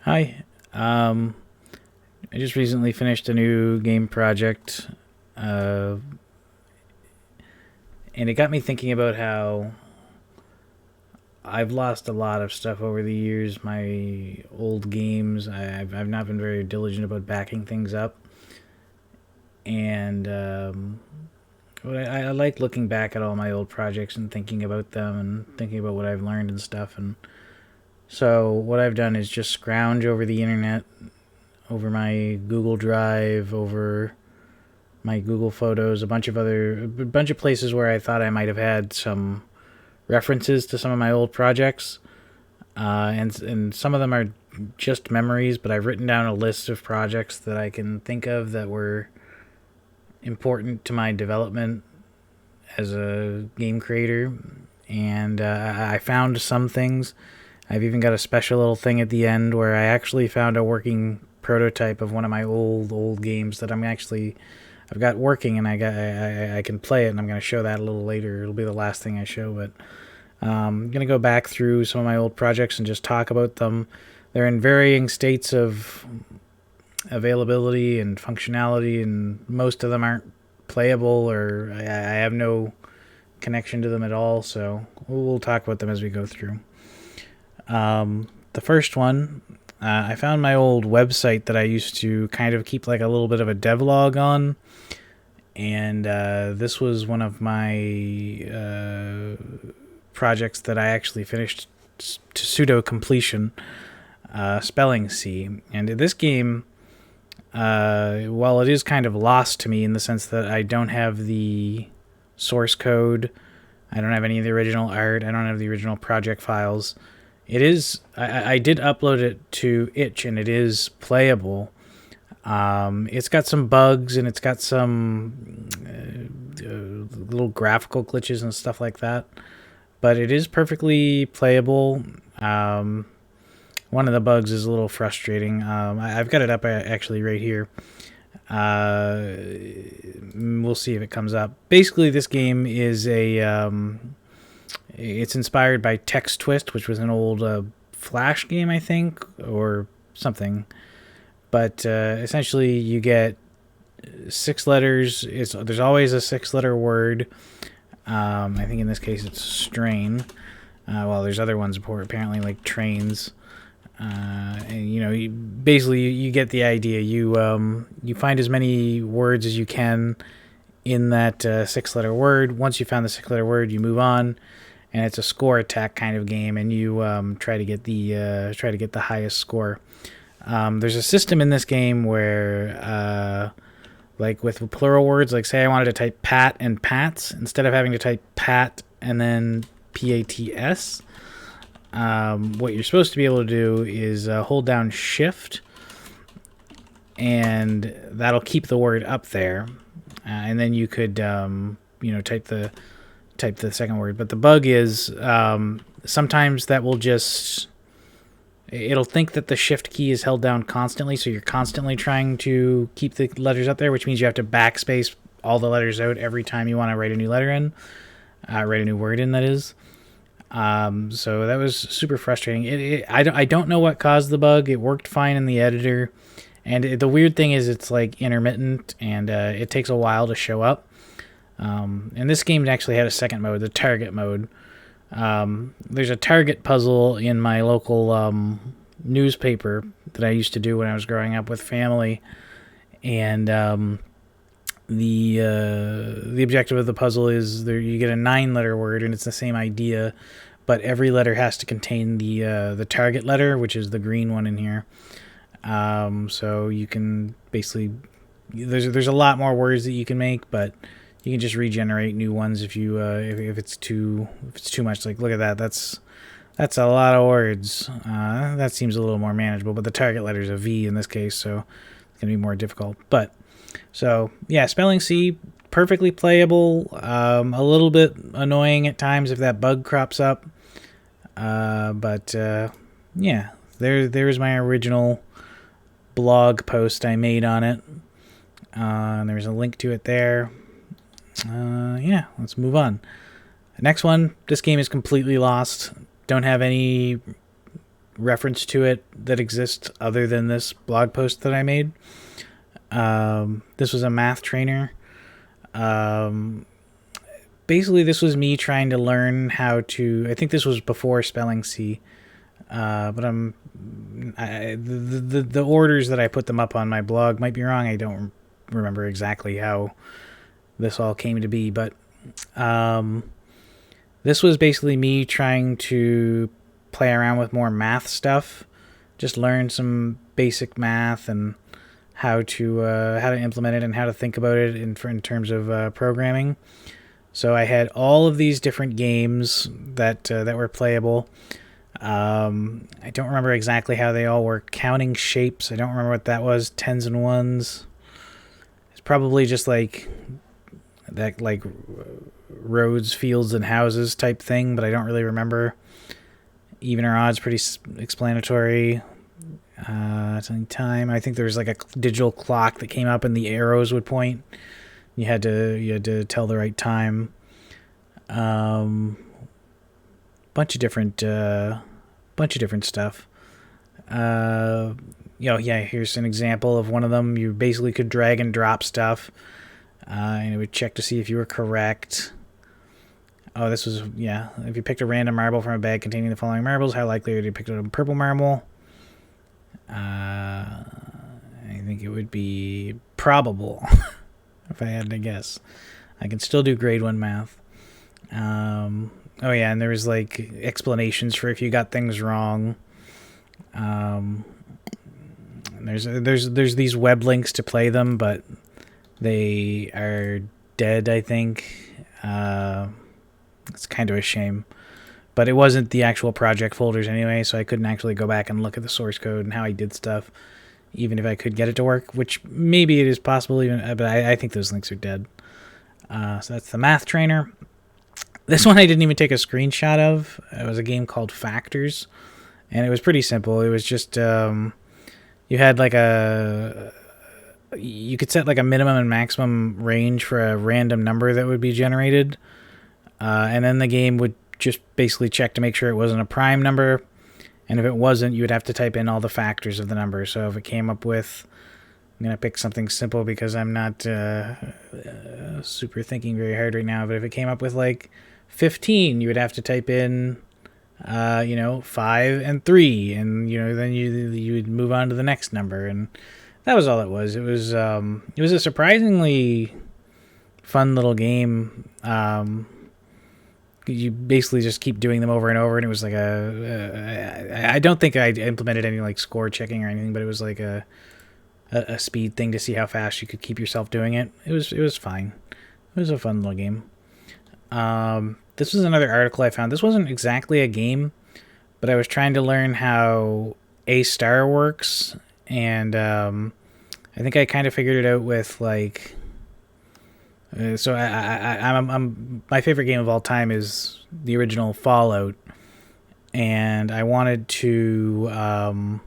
Hi. I just recently finished a new game project, uh, and it got me thinking about how I've lost a lot of stuff over the years. My old games, I've not been very diligent about backing things up, and I like looking back at all my old projects and thinking about them and thinking about what I've learned and stuff. And so what I've done is just scrounge over the internet, over my Google Drive, over my Google Photos, a bunch of places where I thought I might have had some references to some of my old projects, and some of them are just memories. But I've written down a list of projects that I can think of that were important to my development as a game creator, and I found some things. I've even got a special little thing at the end where I actually found a working prototype of one of my old games that I've got working, and I can play it, and I'm going to show that a little later. It'll be the last thing I show, but I'm going to go back through some of my old projects and just talk about them. They're in varying states of availability and functionality, and most of them aren't playable, or I have no connection to them at all, so we'll talk about them as we go through. The first one, I found my old website that I used to kind of keep like a little bit of a devlog on, and this was one of my projects that I actually finished to pseudo completion, Spelling C. And this game, while it is kind of lost to me in the sense that I don't have the source code, I don't have any of the original art, I don't have the original project files. It is. I did upload it to itch, and it is playable. It's got some bugs, and it's got some little graphical glitches and stuff like that. But it is perfectly playable. One of the bugs is a little frustrating. I've got it up actually right here. We'll see if it comes up. Basically, this game is it's inspired by Text Twist, which was an old Flash game, I think, or something. But essentially, you get 6 letters. There's always a 6-letter word. I think in this case it's strain. Well, there's other ones apparently like trains. And you get the idea. You find as many words as you can in that 6-letter word. Once you found the 6-letter word, you move on, and it's a score attack kind of game, and you try to get the highest score. There's a system in this game where, like with plural words, like say I wanted to type pat and pats, instead of having to type pat and then PATS, what you're supposed to be able to do is hold down Shift, and that'll keep the word up there, and then you could type the second word. But the bug is sometimes that will it'll think that the Shift key is held down constantly, so you're constantly trying to keep the letters up there, which means you have to backspace all the letters out every time you want to write a new letter in, write a new word in, that is. So that was super frustrating. I don't know what caused the bug. It worked fine in the editor, and the weird thing is it's like intermittent, and it takes a while to show up. And this game actually had a second mode, the target mode. There's a target puzzle in my local newspaper that I used to do when I was growing up with family, and the objective of the puzzle is you get a 9-letter word, and it's the same idea, but every letter has to contain the target letter, which is the green one in here. So you can basically there's a lot more words that you can make, but you can just regenerate new ones if it's too much. Like, look at that. That's a lot of words. That seems a little more manageable, but the target letter is a V in this case, so it's gonna be more difficult. But so yeah, Spelling C, perfectly playable. A little bit annoying at times if that bug crops up. But yeah, there's my original blog post I made on it. There's a link to it there. Yeah, let's move on. Next one, this game is completely lost. Don't have any reference to it that exists other than this blog post that I made. This was a math trainer. Basically, this was me trying to learn how to. I think this was before spelling C, but the orders that I put them up on my blog might be wrong. I don't remember exactly how this all came to be, but this was basically me trying to play around with more math stuff, just learn some basic math and how to implement it and how to think about it in terms of programming. So I had all of these different games that were playable. I don't remember exactly how they all worked. Counting shapes, I don't remember what that was. Tens and ones. It's probably just like that, like roads, fields, and houses type thing, but I don't really remember. Even or odds, pretty explanatory. Time. I think there was like a digital clock that came up and the arrows would point. You had to tell the right time. Bunch of different stuff. Here's an example of one of them. You basically could drag and drop stuff, and it would check to see if you were correct. Oh, this was, if you picked a random marble from a bag containing the following marbles, how likely are you to pick up a purple marble? I think it would be probable, if I had to guess. I can still do grade 1 math. And there was like explanations for if you got things wrong. There's these web links to play them, but they are dead, I think. It's kind of a shame. But it wasn't the actual project folders anyway, so I couldn't actually go back and look at the source code and how I did stuff, even if I could get it to work, which maybe it is possible, but I think those links are dead. So that's the math trainer. This one I didn't even take a screenshot of. It was a game called Factors, and it was pretty simple. It was just you had like you could set like a minimum and maximum range for a random number that would be generated, and then the game would just basically check to make sure it wasn't a prime number, and if it wasn't, you would have to type in all the factors of the number. So if it came up with, I'm going to pick something simple because I'm not super thinking very hard right now, but if it came up with like 15, you would have to type in 5 and 3, and then you would move on to the next number, and that was all it was. It was a surprisingly fun little game. You basically just keep doing them over and over, and it was like I don't think I implemented any like score checking or anything, but it was like a speed thing to see how fast you could keep yourself doing it. It was fine. It was a fun little game. This was another article I found. This wasn't exactly a game, but I was trying to learn how A* works, and I think I kind of figured it out with like. So I'm my favorite game of all time is the original Fallout, and I wanted to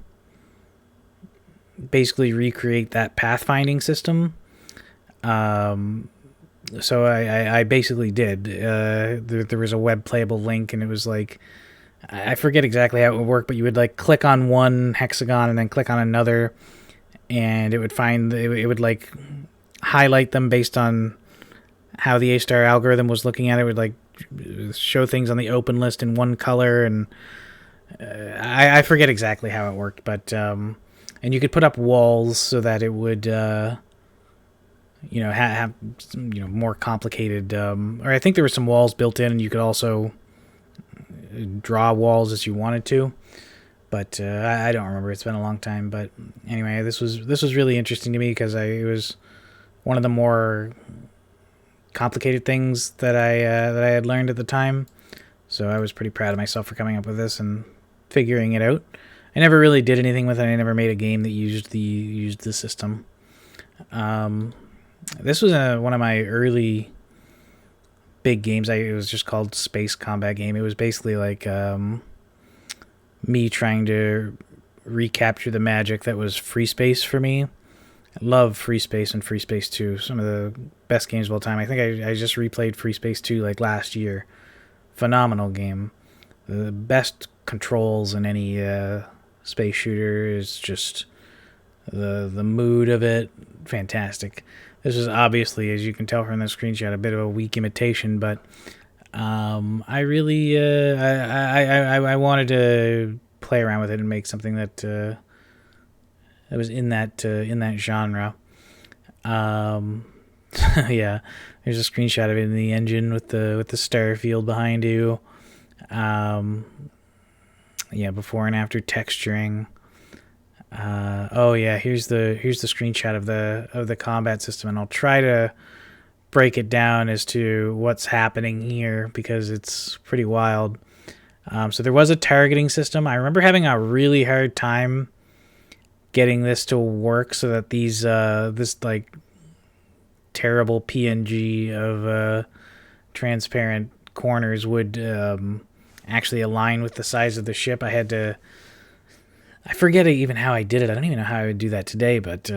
basically recreate that pathfinding system. So I basically did. There was a web playable link, and it was like, I forget exactly how it would work, but you would like click on one hexagon and then click on another, and it would like highlight them based on how the A* algorithm was looking at it. It would like show things on the open list in one color, and I forget exactly how it worked, but and you could put up walls so that it would have more complicated, or I think there were some walls built in, and you could also draw walls as you wanted to, but I don't remember. It's been a long time, but anyway, this was really interesting to me because it was one of the more complicated things that I had learned at the time, so I was pretty proud of myself for coming up with this and figuring it out. I never really did anything with it. I never made a game that used the system. This was one of my early big games. It was just called Space Combat Game. It was basically like me trying to recapture the magic that was Free Space for me. I love Free Space and Free Space 2. Some of the best games of all time. I think I just replayed Free Space 2 like last year. Phenomenal game. The best controls in any space shooter is just the mood of it, fantastic. This is obviously, as you can tell from the screenshot, a bit of a weak imitation, but I really I wanted to play around with it and make something that was in that genre. Yeah, there's a screenshot of it in the engine with the star field behind you. Yeah, before and after texturing. Oh yeah, here's the screenshot of the combat system, and I'll try to break it down as to what's happening here because it's pretty wild. So there was a targeting system. I remember having a really hard time getting this to work so that these this like terrible PNG of transparent corners would actually align with the size of the ship. I forget even how I did it. I don't even know how I would do that today, but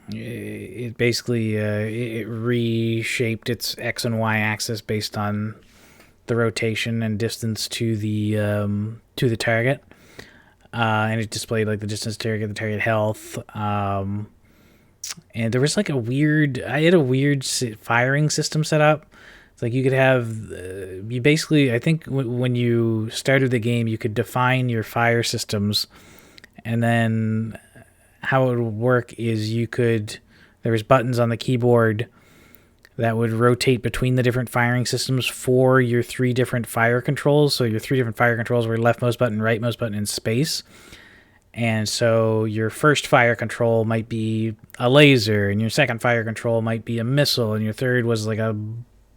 it basically it reshaped its X and Y axis based on the rotation and distance to the target, and it displayed like the distance to target, the target health, and there was like I had a weird firing system set up. It's like you could have, you basically, I think when you started the game, you could define your fire systems, and then how it would work is there was buttons on the keyboard that would rotate between the different firing systems for your 3 different fire controls. So your 3 different fire controls were leftmost button, rightmost button, and space. And so your first fire control might be a laser, and your second fire control might be a missile, and your third was like a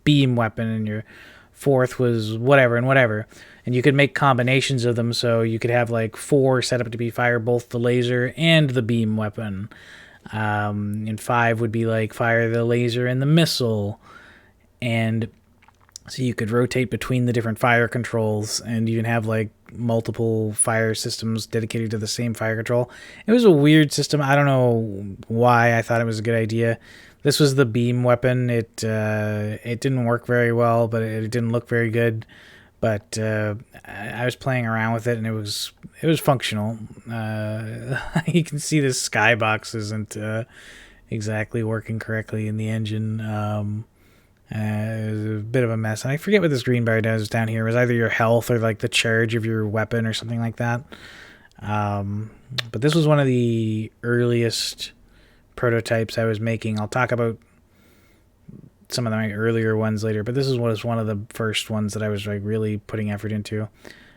beam weapon, and your fourth was whatever and whatever. And you could make combinations of them, so you could have like 4 set up to be fire both the laser and the beam weapon. And 5 would be like fire the laser and the missile. And so you could rotate between the different fire controls, and you can have like multiple fire systems dedicated to the same fire control. It was a weird system. I don't know why I thought it was a good idea. This was the beam weapon. It didn't work very well, but it didn't look very good. But I was playing around with it, and it was functional. You can see the skybox isn't exactly working correctly in the engine. It was a bit of a mess, and I forget what this green bar does down here. It was either your health or like the charge of your weapon or something like that. But this was one of the earliest prototypes I was making. I'll talk about some of my earlier ones later, but this was one of the first ones that I was like really putting effort into.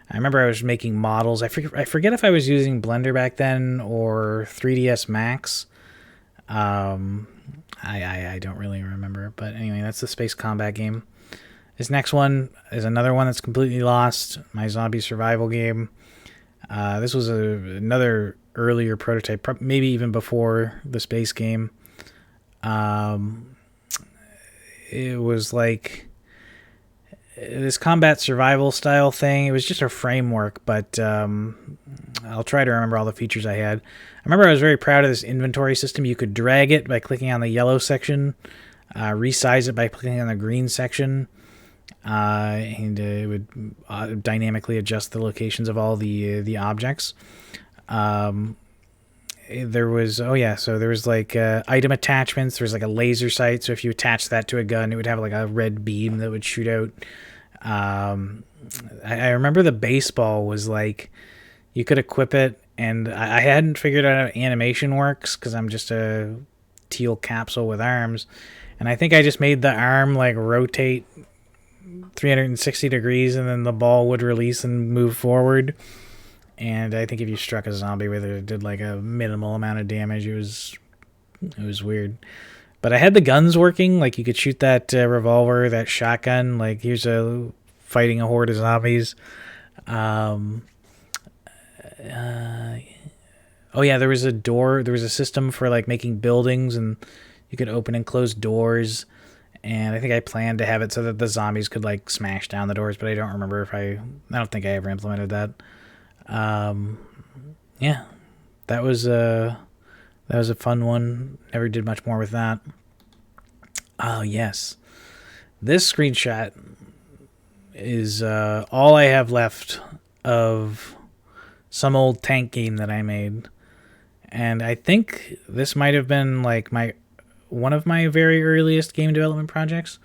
I remember I was making models. I forget if I was using Blender back then or 3ds Max. I don't really remember, but anyway, that's the space combat game. This next one is another one that's completely lost, my zombie survival game. This was another earlier prototype, maybe even before the space game. It was like this combat survival style thing. It was just a framework, but I'll try to remember all the features I had. I remember I was very proud of this inventory system. You could drag it by clicking on the yellow section, resize it by clicking on the green section, and it would dynamically adjust the locations of all the objects. There was like item attachments. There was like a laser sight, so if you attach that to a gun, it would have like a red beam that would shoot out. I remember the baseball was like you could equip it, and I hadn't figured out how animation works because I'm just a teal capsule with arms, and I think I just made the arm like rotate 360 degrees, and then the ball would release and move forward. And I think if you struck a zombie with it, it did like a minimal amount of damage. It was weird. But I had the guns working. Like you could shoot that revolver, that shotgun. Like here's fighting a horde of zombies. Oh yeah, there was a door. There was a system for like making buildings, and you could open and close doors. And I think I planned to have it so that the zombies could like smash down the doors, but I don't remember I don't think I ever implemented that. Yeah, that was a fun one. Never did much more with that. Oh yes, this screenshot is all I have left of some old tank game that I made. And I think this might have been like one of my very earliest game development projects.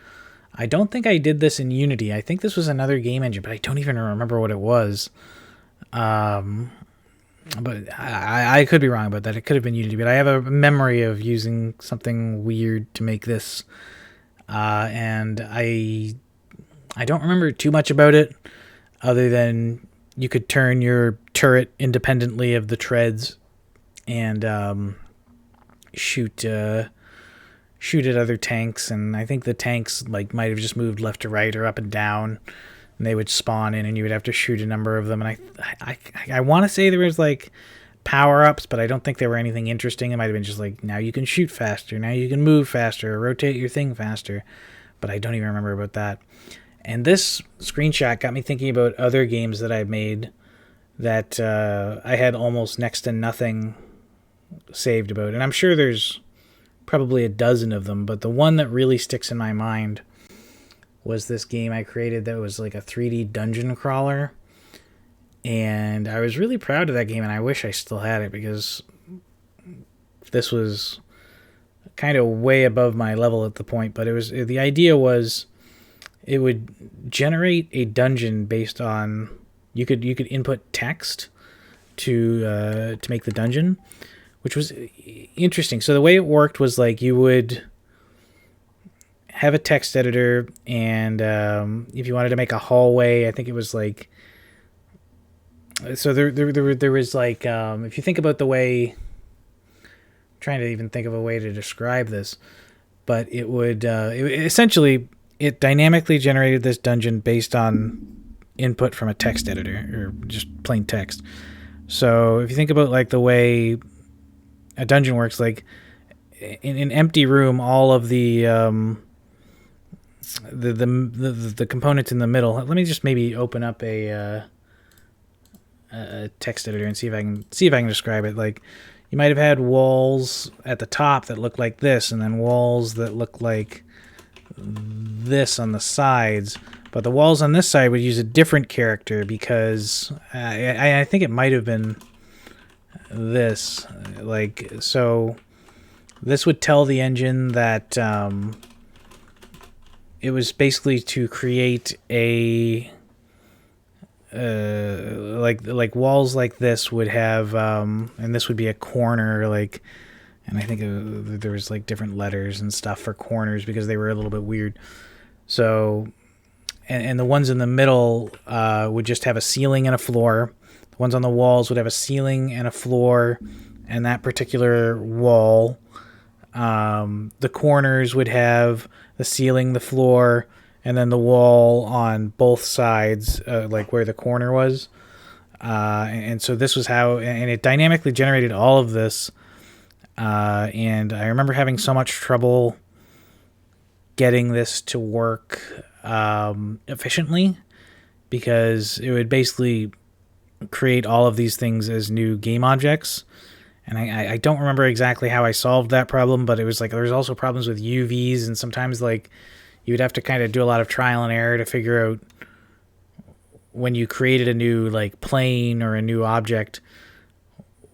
I don't think I did this in Unity. I think this was another game engine, but I don't even remember what it was. But I could be wrong about that. It could have been Unity, but I have a memory of using something weird to make this. And I don't remember too much about it, other than you could turn your turret independently of the treads and shoot at other tanks. And I think the tanks like might have just moved left to right or up and down, and they would spawn in, and you would have to shoot a number of them. And I want to say there was like power-ups, but I don't think there were anything interesting. It might have been just like, now you can shoot faster, now you can move faster, or rotate your thing faster. But I don't even remember about that. And this screenshot got me thinking about other games that I've made that I had almost next to nothing saved about. And I'm sure there's probably a dozen of them, but the one that really sticks in my mind was this game I created that was like a 3D dungeon crawler. And I was really proud of that game, and I wish I still had it, because this was kind of way above my level at the point. But the idea was it would generate a dungeon based on you could input text to make the dungeon, which was interesting. So the way it worked was like you would have a text editor, and if you wanted to make a hallway, I think it was like, so there was like, if you think about the way, I'm trying to even think of a way to describe this, but it would essentially, it dynamically generated this dungeon based on input from a text editor, or just plain text. So if you think about like the way a dungeon works, like in an empty room, all of the components in the middle. Let me just maybe open up a text editor and see if I can describe it. Like, you might have had walls at the top that look like this, and then walls that look like this on the sides. But the walls on this side would use a different character, because I think it might have been this. Like, so this would tell the engine that it was basically to create a like walls like this would have and this would be a corner, like, and I think there was like different letters and stuff for corners because they were a little bit weird. So and the ones in the middle would just have a ceiling and a floor. The ones on the walls would have a ceiling and a floor and that particular wall. The corners would have the ceiling, the floor, and then the wall on both sides, like where the corner was. And so this was how, and it dynamically generated all of this. And I remember having so much trouble getting this to work efficiently, because it would basically create all of these things as new game objects. And I don't remember exactly how I solved that problem, but it was like there was also problems with UVs, and sometimes like you would have to kind of do a lot of trial and error to figure out when you created a new like plane or a new object,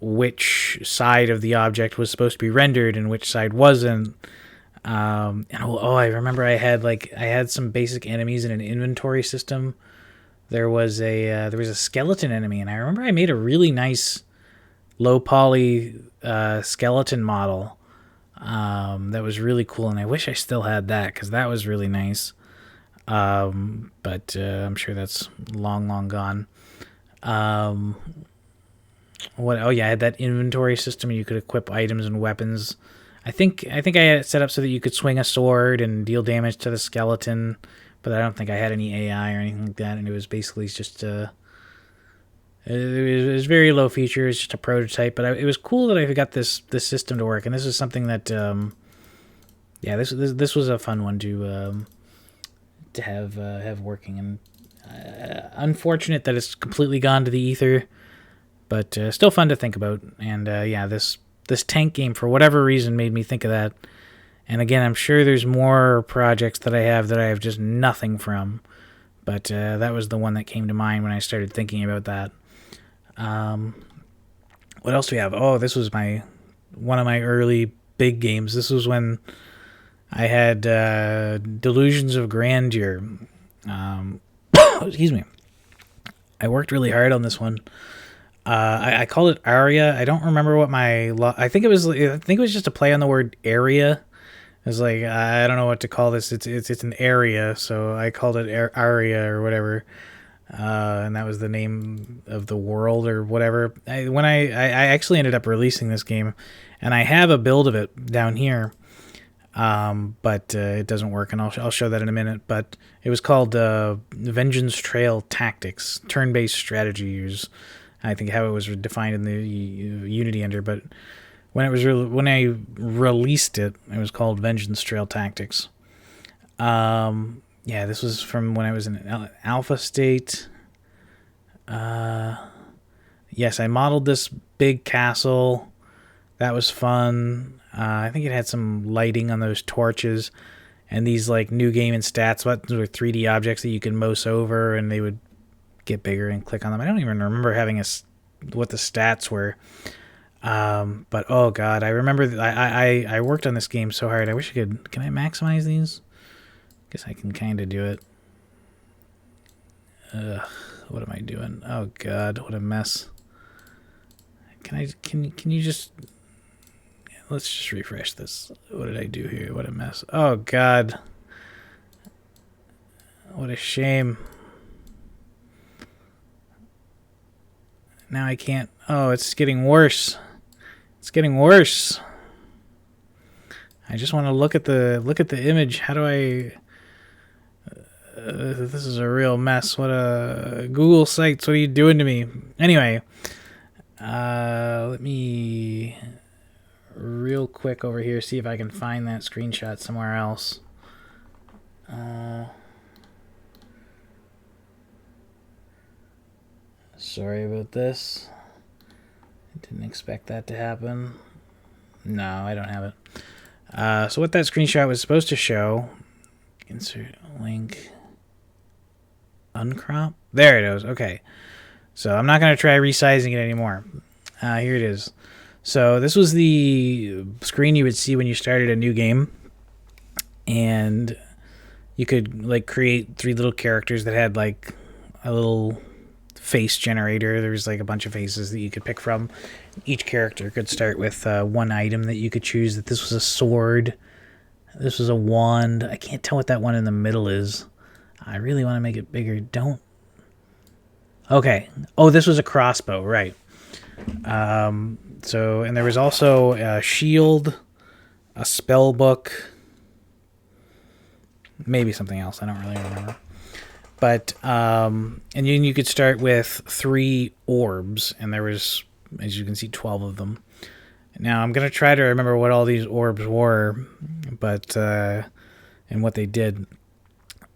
which side of the object was supposed to be rendered and which side wasn't. And I remember I had some basic enemies in an inventory system. There was a skeleton enemy, and I remember I made a really nice low poly skeleton model that was really cool, and I wish I still had that, because that was really nice. But I'm sure that's long gone. I had that inventory system, and you could equip items and weapons. I think I had it set up so that you could swing a sword and deal damage to the skeleton, but I don't think I had any AI or anything like that, and it was basically just it was very low features, just a prototype. But it was cool that I got this system to work, and this is something that this was a fun one to have working. And unfortunate that it's completely gone to the ether, but still fun to think about. And this tank game, for whatever reason, made me think of that. And again, I'm sure there's more projects that I have just nothing from, but that was the one that came to mind when I started thinking about that. What else do we have? Oh, this was one of my early big games. This was when I had Delusions of Grandeur. Excuse me. I worked really hard on this one. I called it Aria. I don't remember what I think it was just a play on the word area. It was like, I don't know what to call this. It's an area, so I called it Aria or whatever. And that was the name of the world or whatever. I actually ended up releasing this game, and I have a build of it down here, but it doesn't work, and I'll show that in a minute. But it was called Vengeance Trail Tactics, turn-based strategy use. I think how it was defined in the Unity Ender, but when I released it, it was called Vengeance Trail Tactics. Yeah, this was from when I was in alpha state. Yes, I modeled this big castle. That was fun. I think it had some lighting on those torches, and these like new game and stats buttons were 3D objects that you could mouse over, and they would get bigger and click on them. I don't even remember having what the stats were. But oh god, I remember I worked on this game so hard. I wish I could. Can I maximize these? Guess I can kind of do it. What am I doing? Oh god, what a mess. Can you just, let's just refresh this. What did I do here? What a mess. Oh god. What a shame. Now I can't. Oh, it's getting worse. It's getting worse. I just want to look at the image. How do I? This is a real mess. What a Google Sites. What are you doing to me? Anyway, let me real quick over here see if I can find that screenshot somewhere else. Sorry about this. I didn't expect that to happen. No, I don't have it. So what that screenshot was supposed to show, insert link, uncrop. There it is. Okay. So I'm not going to try resizing it anymore. Here it is. So this was the screen you would see when you started a new game. And you could like create 3 little characters that had like a little face generator. There was like a bunch of faces that you could pick from. Each character could start with one item that you could choose. That this was a sword. This was a wand. I can't tell what that one in the middle is. I really want to make it bigger. Don't. Okay. Oh, this was a crossbow, right. So, and there was also a shield, a spell book, maybe something else. I don't really remember. But, and then you could start with 3 orbs, and there was, as you can see, 12 of them. Now, I'm going to try to remember what all these orbs were, but, and what they did.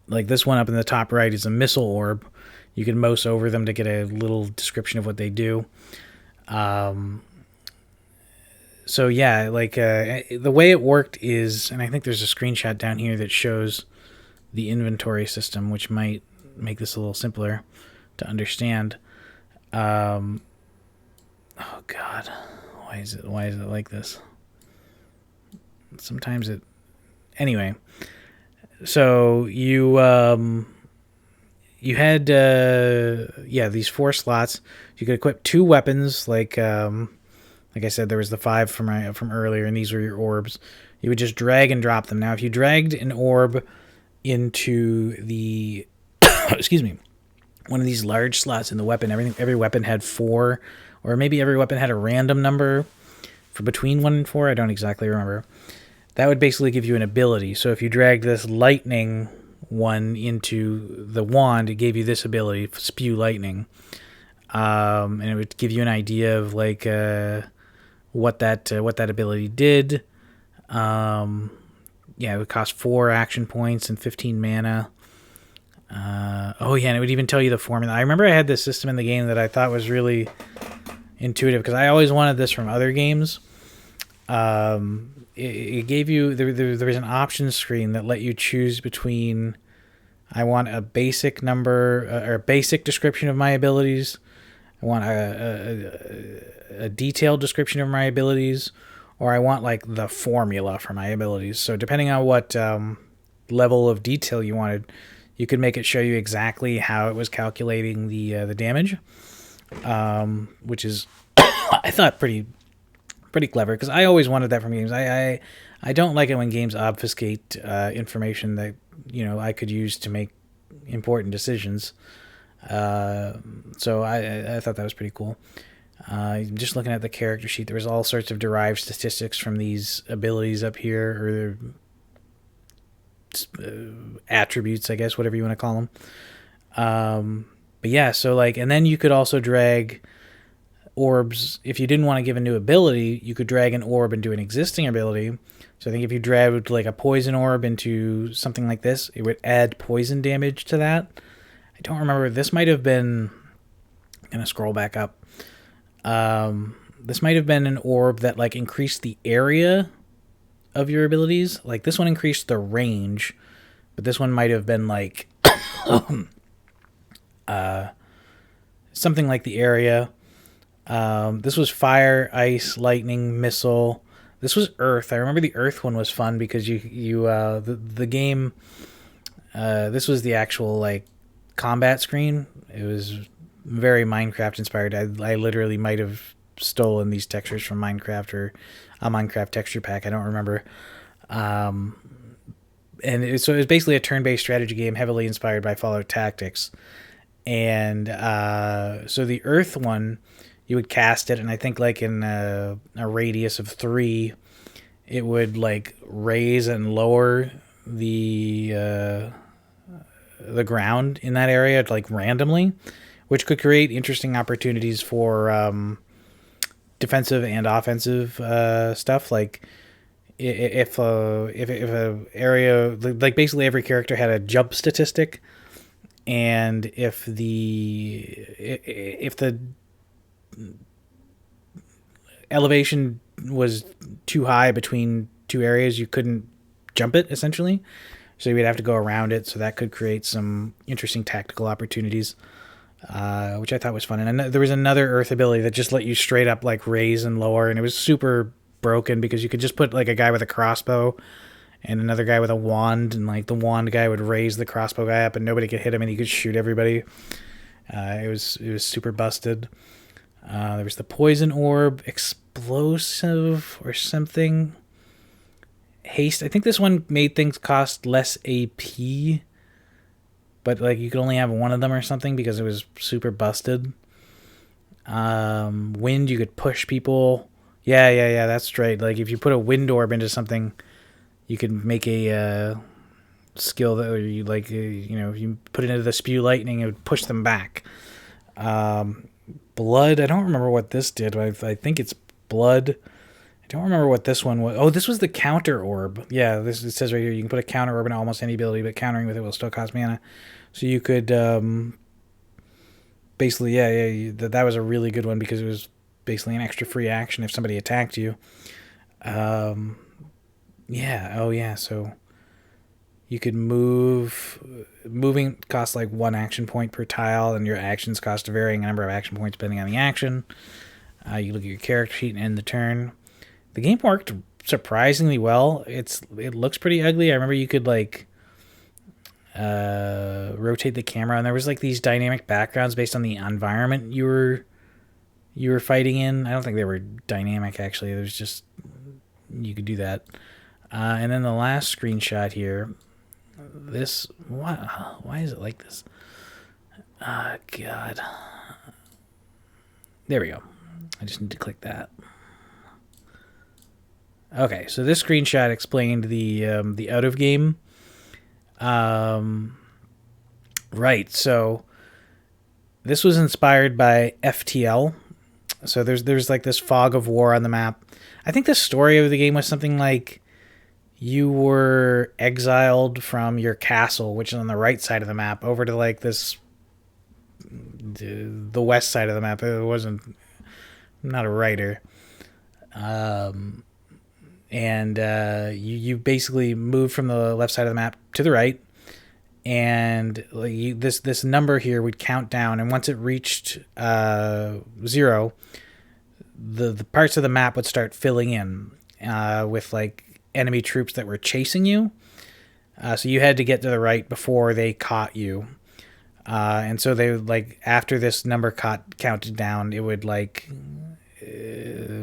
Like this one up in the top right is a missile orb. You can mouse over them to get a little description of what they do. So yeah, like the way it worked is, and I think there's a screenshot down here that shows the inventory system, which might make this a little simpler to understand. Oh God, why is it like this? Sometimes it. Anyway, so you had these 4 slots. You could equip 2 weapons, like I said, there was the 5 from earlier, and these were your orbs. You would just drag and drop them. Now, if you dragged an orb into the excuse me, one of these large slots in the weapon, every weapon had 4, or maybe every weapon had a random number for between 1 and 4. I don't exactly remember. That would basically give you an ability. So if you dragged this lightning one into the wand, it gave you this ability, spew lightning, and it would give you an idea of like what that ability did. It would cost 4 action points and 15 mana. And it would even tell you the formula. I remember I had this system in the game that I thought was really intuitive because I always wanted this from other games. It gave you there was an options screen that let you choose between, I want a basic number or a basic description of my abilities. want a detailed description of my abilities, or I want like the formula for my abilities. So depending on what level of detail you wanted, you could make it show you exactly how it was calculating the damage, which is I thought pretty clever, because I always wanted that from games. I don't like it when games obfuscate information that I could use to make important decisions. So I thought that was pretty cool. Just looking at the character sheet, there was all sorts of derived statistics from these abilities up here, or attributes, I guess, whatever you want to call them. But yeah, so like, and then you could also drag orbs. If you didn't want to give a new ability, you could drag an orb into an existing ability. So I think if you dragged like a poison orb into something like this, it would add poison damage to that. I don't remember. This might have been... I'm going to scroll back up. This might have been an orb that like increased the area of your abilities. Like this one increased the range, but this one might have been like something like the area. This was fire, ice, lightning, missile. This was earth. I remember the earth one was fun because the game. This was the actual like combat screen. It was very Minecraft inspired. I literally might have stolen these textures from Minecraft or a Minecraft texture pack. I don't remember. So it was basically a turn-based strategy game heavily inspired by Fallout Tactics. And so the Earth one, you would cast it, and I think like in a radius of 3, it would like raise and lower the ground in that area like randomly, which could create interesting opportunities for defensive and offensive stuff. Like if a area, like basically every character had a jump statistic, and if the elevation was too high between two areas, you couldn't jump it essentially. So you would have to go around it. So that could create some interesting tactical opportunities, which I thought was fun. And there was another Earth ability that just let you straight up like raise and lower, and it was super broken because you could just put like a guy with a crossbow and another guy with a wand, and like the wand guy would raise the crossbow guy up, and nobody could hit him, and he could shoot everybody. It was super busted. There was the poison orb, explosive or something. Haste. I think this one made things cost less AP, but like you could only have one of them or something because it was super busted. Wind, you could push people. Yeah, that's right. Like if you put a wind orb into something, you could make a skill that you like. If you put it into the spew lightning, it would push them back. Blood. I don't remember what this did. I think it's blood. I don't remember what this one was. Oh, this was the counter orb. Yeah, it says right here, you can put a counter orb in almost any ability, but countering with it will still cost mana. So you could basically, that was a really good one because it was basically an extra free action if somebody attacked you. So you could moving costs like 1 action point per tile, and your actions cost a varying number of action points depending on the action. You look at your character sheet and end the turn. The game worked surprisingly well. It looks pretty ugly. I remember you could like rotate the camera, and there was like these dynamic backgrounds based on the environment you were fighting in. I don't think they were dynamic actually. There's just, you could do that. And then the last screenshot here. This, why is it like this? God. There we go. I just need to click that. Okay, so this screenshot explained the out of game. Right, so this was inspired by FTL. So there's like this fog of war on the map. I think the story of the game was something like you were exiled from your castle, which is on the right side of the map, over to like the west side of the map. It wasn't, I'm not a writer. You basically moved from the left side of the map to the right, and this number here would count down, and once it reached 0, the parts of the map would start filling in with like enemy troops that were chasing you. So you had to get to the right before they caught you. And so they would, like, after this number counted down, it would like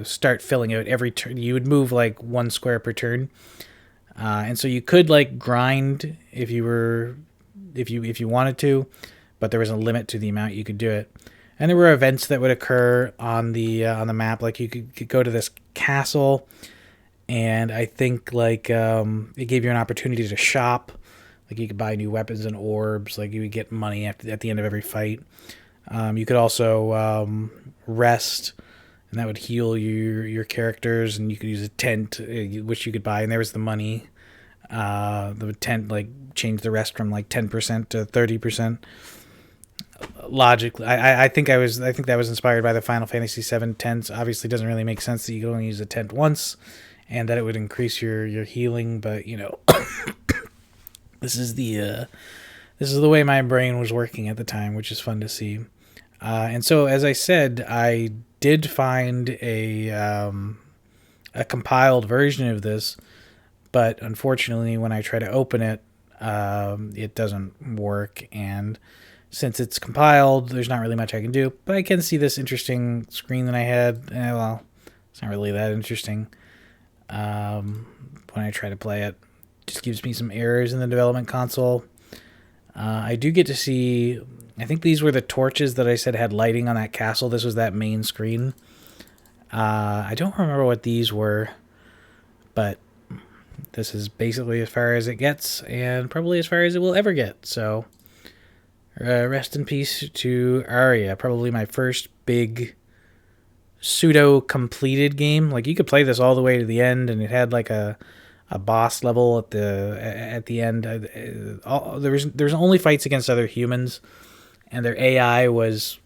start filling out every turn. You would move like 1 square per turn. And so you could like grind if you wanted to, but there was a limit to the amount you could do it. And there were events that would occur on the map. Like you could go to this castle, and I think like it gave you an opportunity to shop. Like you could buy new weapons and orbs. Like you would get money at the end of every fight. You could also rest, and that would heal your characters. And you could use a tent, which you could buy, and there was the money. The tent like changed the rest from like 10% to 30%. Logically, I think that was inspired by the Final Fantasy VII tents. Obviously, it doesn't really make sense that you could only use a tent once, and that it would increase your healing. But you know, this is the way my brain was working at the time, which is fun to see. And so, as I said, I did find a compiled version of this, but unfortunately, when I try to open it, it doesn't work. And since it's compiled, there's not really much I can do. But I can see this interesting screen that I had. Well, it's not really that interesting. When I try to play it, just gives me some errors in the development console. I do get to see, I think these were the torches that I said had lighting on that castle. This was that main screen. I don't remember what these were, but this is basically as far as it gets, and probably as far as it will ever get. So rest in peace to Aria. Probably my first big pseudo-completed game. Like you could play this all the way to the end, and it had like a boss level at the end. There was only fights against other humans, and their AI was,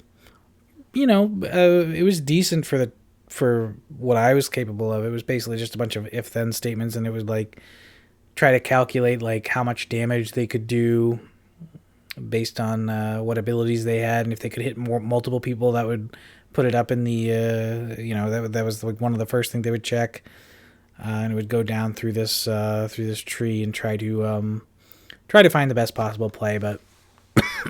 it was decent for what I was capable of. It was basically just a bunch of if-then statements, and it would like try to calculate like how much damage they could do based on what abilities they had, and if they could hit multiple people, that would put it up in the that was like one of the first things they would check, and it would go down through this tree and try to find the best possible play, but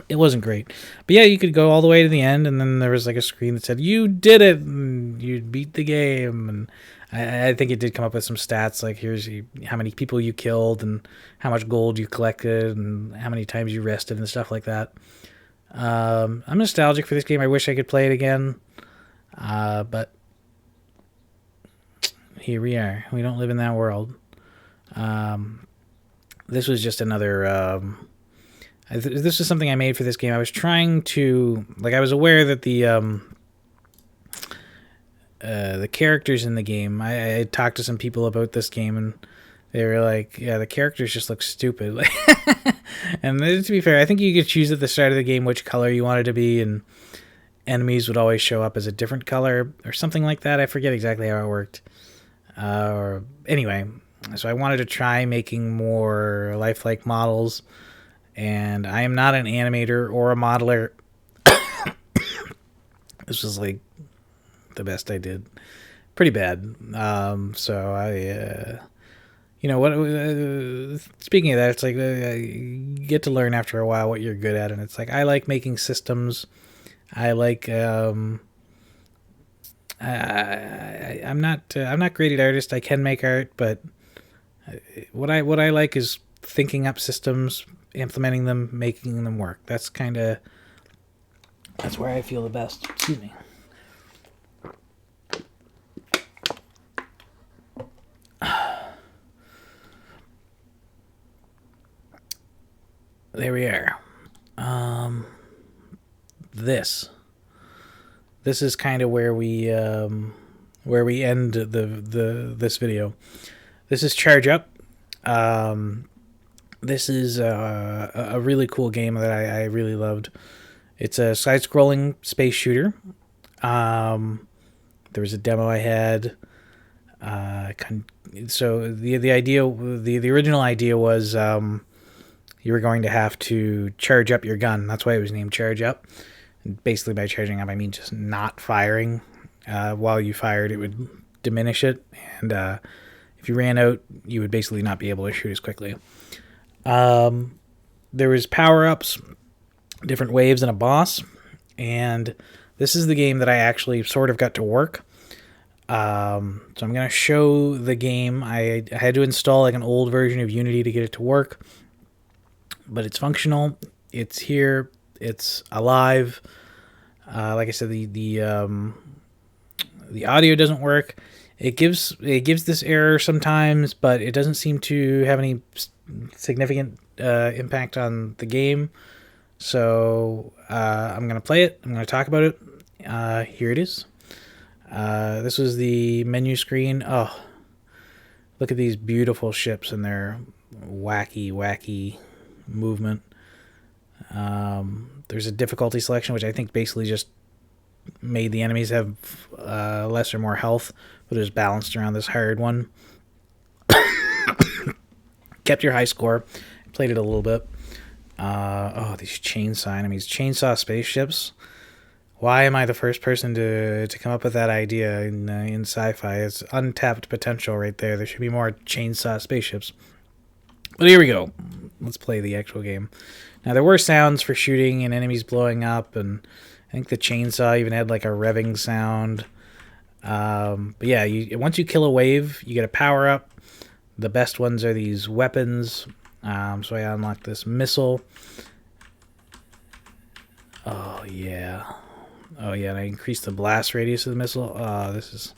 it wasn't great. But yeah, you could go all the way to the end, and then there was like a screen that said you did it and you beat the game. And I think it did come up with some stats, like here's how many people you killed and how much gold you collected and how many times you rested and stuff like that. I'm nostalgic for this game. I wish I could play it again, but here we are. We don't live in that world. This was just another this is something I made for this game. I was trying to, like, I was aware that the characters in the game, I had talked to some people about this game, and they were like, yeah, the characters just look stupid. And to be fair, I think you could choose at the start of the game which color you wanted to be, and enemies would always show up as a different color or something like that. I forget exactly how it worked. Or anyway, so I wanted to try making more lifelike models, and I am not an animator or a modeler. This was like the best I did. Pretty bad. So I, speaking of that, it's like you get to learn after a while what you're good at, and it's like I like making systems. I like. I'm not great at artist. I can make art, but what I like is thinking up systems, implementing them, making them work. That's where I feel the best. Excuse me. There we are. This is kind of where we end this video. This is Charge Up. This is a really cool game that I really loved. It's a side-scrolling space shooter. There was a demo I had. So the idea, the original idea was you were going to have to charge up your gun. That's why it was named Charge Up. And basically, by charging up, I mean just not firing. While you fired, it would diminish it. And if you ran out, you would basically not be able to shoot as quickly. There was power-ups, different waves, and a boss. And this is the game that I actually sort of got to work. So I'm going to show the game. I had to install like an old version of Unity to get it to work. But it's functional. It's here. It's alive. Like I said, the audio doesn't work. It gives this error sometimes, but it doesn't seem to have any significant impact on the game. So I'm going to play it. I'm going to talk about it. Here it is. This was the menu screen. Oh, look at these beautiful ships and their wacky movement. There's a difficulty selection, which I think basically just made the enemies have less or more health, but it was balanced around this hard one. Kept your high score. Played it a little bit. These chainsaw enemies. Chainsaw spaceships. Why am I the first person to come up with that idea in sci-fi? It's untapped potential right there. There should be more chainsaw spaceships. But here we go. Let's play the actual game. Now, there were sounds for shooting and enemies blowing up, and I think the chainsaw even had like a revving sound. But yeah, once you kill a wave, you get a power-up. The best ones are these weapons. So I unlocked this missile. Oh, yeah. And I increased the blast radius of the missile. Oh, this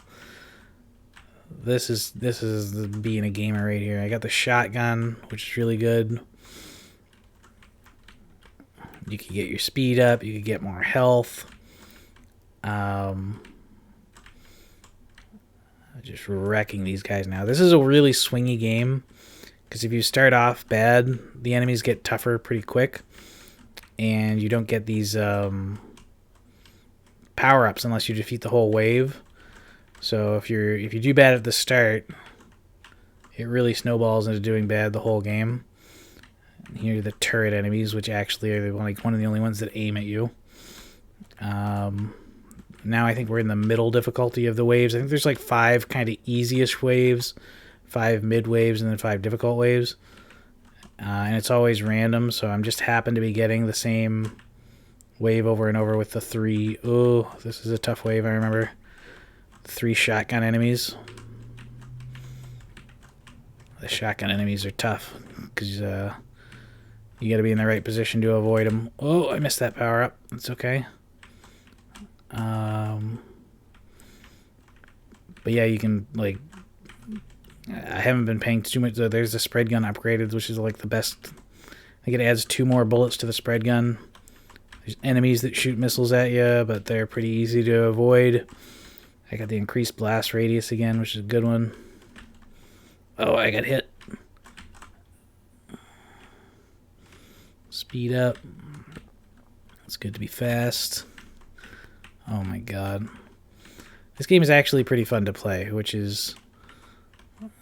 is the being a gamer right here. I got the shotgun, which is really good. You can get your speed up. You can get more health. Just wrecking these guys now. This is a really swingy game, because if you start off bad, the enemies get tougher pretty quick, and you don't get these power-ups unless you defeat the whole wave. So if you do bad at the start, it really snowballs into doing bad the whole game. And here are the turret enemies, which actually are like one of the only ones that aim at you. Now I think we're in the middle difficulty of the waves. I think there's like 5 kind of easiest waves, 5 mid waves, and then 5 difficult waves. And it's always random, so I'm just happen to be getting the same wave over and over with the 3. Oh, this is a tough wave, I remember. 3 shotgun enemies. The shotgun enemies are tough, because you got to be in the right position to avoid them. Oh, I missed that power up. It's okay. But yeah, you can, like, I haven't been paying too much. There's the spread gun upgraded, which is like the best. I think it adds 2 more bullets to the spread gun. There's enemies that shoot missiles at you, but they're pretty easy to avoid. I got the increased blast radius again, which is a good one. Oh, I got hit. Speed up. It's good to be fast. Oh my god. This game is actually pretty fun to play, which is,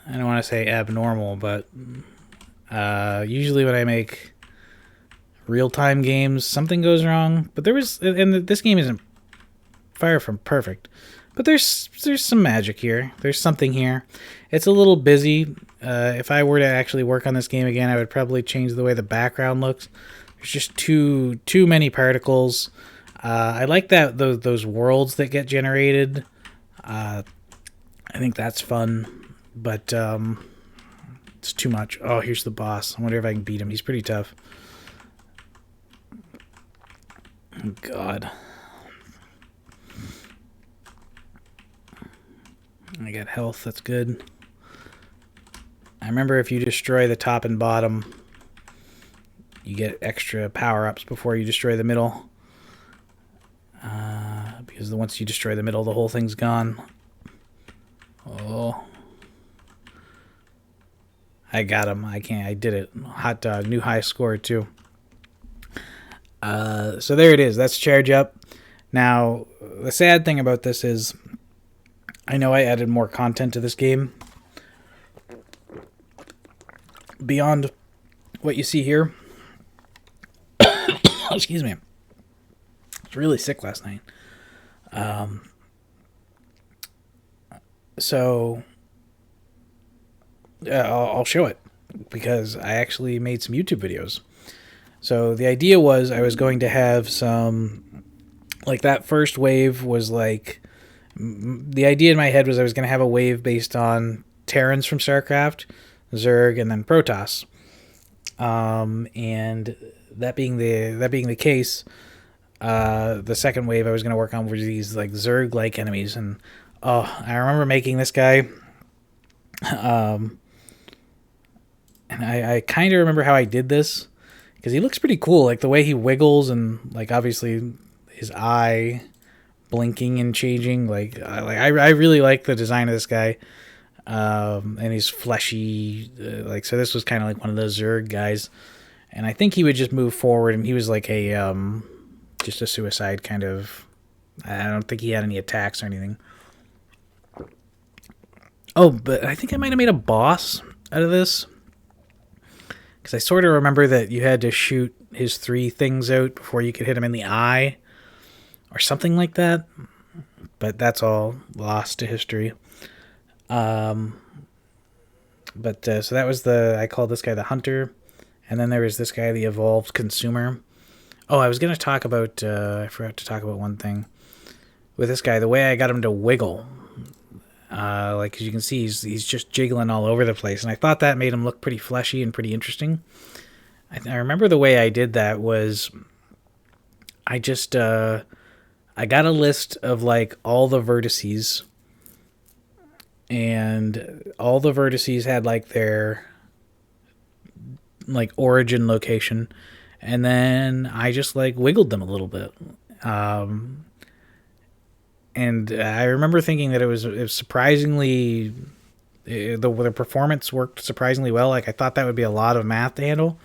I don't want to say abnormal, but usually when I make real-time games, something goes wrong. But this game isn't far from perfect. But there's some magic here. There's something here. It's a little busy. If I were to actually work on this game again, I would probably change the way the background looks. There's just too many particles. I like that those worlds that get generated. I think that's fun, but it's too much. Oh, here's the boss. I wonder if I can beat him. He's pretty tough. Oh, God. I got health. That's good. I remember if you destroy the top and bottom, you get extra power-ups before you destroy the middle. Because once you destroy the middle, the whole thing's gone. Oh. I got him. I did it. Hot dog. New high score, too. So there it is. That's Charge Up. Now, the sad thing about this is, I know I added more content to this game. Beyond what you see here, Excuse me. I was really sick last night. So I'll show it because I actually made some YouTube videos. So the idea was I was going to have some, like that first wave was like, the idea in my head was I was going to have a wave based on Terrans from StarCraft, Zerg, and then Protoss. And that being the case, the second wave I was going to work on were these like Zerg-like enemies, and I remember making this guy. And I kind of remember how I did this because he looks pretty cool, like the way he wiggles and like obviously his eye blinking and changing. I really like the design of this guy. And he's fleshy, so this was kind of like one of those Zerg guys, and I think he would just move forward, and he was like a just a suicide kind of. I don't think he had any attacks or anything. Oh, but I think I might have made a boss out of this, because I sort of remember that you had to shoot his 3 things out before you could hit him in the eye, or something like that. But that's all lost to history. So that was I called this guy the Hunter, and then there was this guy, the Evolved Consumer. Oh, I was going to talk about, I forgot to talk about one thing. With this guy, the way I got him to wiggle, as you can see, he's just jiggling all over the place, and I thought that made him look pretty fleshy and pretty interesting. I remember the way I did that was, I just, I got a list of, like, all the vertices, and all the vertices had like their like origin location, and then I just like wiggled them a little bit, and I remember thinking that it was surprisingly the performance worked surprisingly well. Like I thought that would be a lot of math to handle,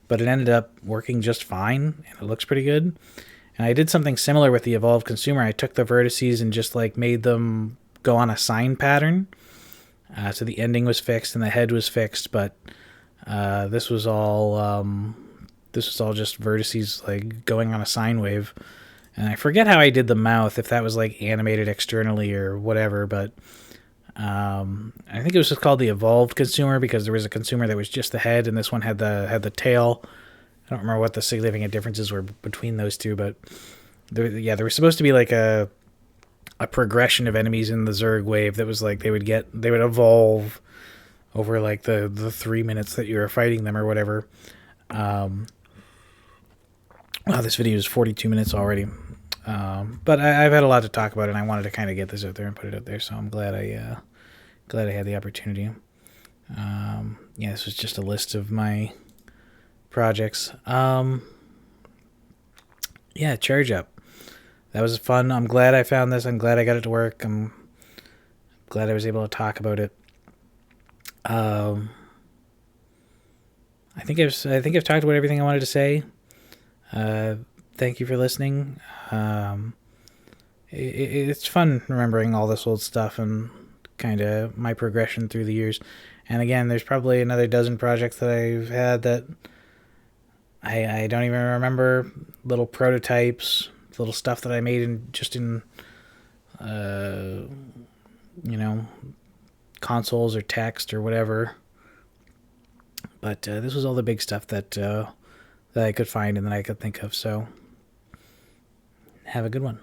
but it ended up working just fine, and it looks pretty good. And I did something similar with the Evolved Consumer. I took the vertices and just like made them go on a sine pattern. So the ending was fixed and the head was fixed, but this was all just vertices like going on a sine wave. And I forget how I did the mouth, if that was like animated externally or whatever, but I think it was just called the Evolved Consumer because there was a consumer that was just the head, and this one had the tail. I don't remember what the significant differences were between those two, but there was supposed to be like a progression of enemies in the Zerg wave that was like they would evolve over like the 3 minutes that you were fighting them or whatever. This video is 42 minutes already. But I've had a lot to talk about, and I wanted to kind of get this out there and put it out there, so I'm glad I had the opportunity. This was just a list of my projects. Charge up. That was fun. I'm glad I found this. I'm glad I got it to work. I'm glad I was able to talk about it. I think I've talked about everything I wanted to say. Thank you for listening. It's fun remembering all this old stuff and kind of my progression through the years. And again, there's probably another dozen projects that I've had that I don't even remember. Little prototypes, little stuff that I made in consoles or text or whatever. But this was all the big stuff that I could find and that I could think of. So have a good one.